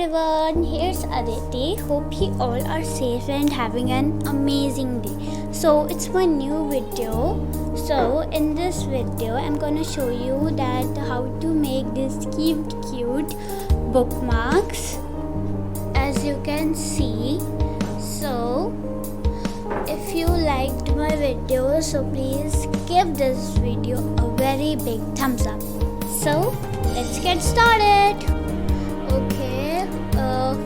everyone, here's Aditi. Hope you all are safe and having an amazing day. So it's my new video. So in this video I'm gonna show you that how to make this cute bookmarks, as you can see. So if you liked my video, so please give this video a very big thumbs up. So let's get started. Okay,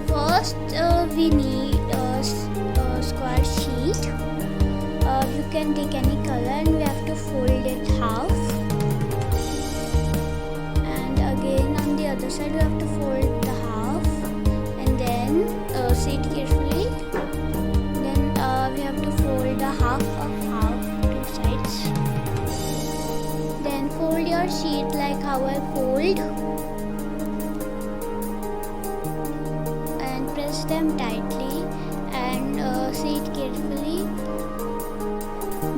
first we need a square sheet. You can take any color and we have to fold it half, and again on the other side we have to fold the half, and then see it carefully. Then we have to fold the half of half, two sides. Then fold your sheet like how I fold, and press them tightly and see it carefully.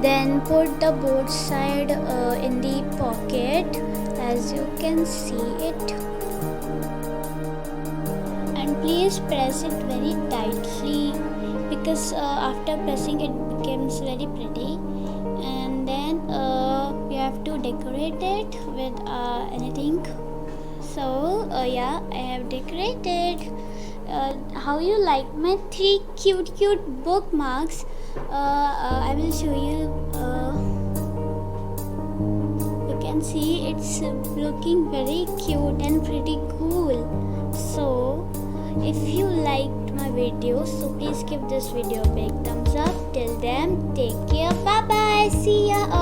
Then put the both side in the pocket, as you can see it, and please press it very tightly, because after pressing it becomes very pretty. And then you have to decorate it with anything. So yeah, I have decorated. How you like my 3 cute bookmarks? I will show you. You can see it's looking very cute and pretty cool. So if you liked my video, so please give this video a big thumbs up. Till then, take care, bye bye, see ya.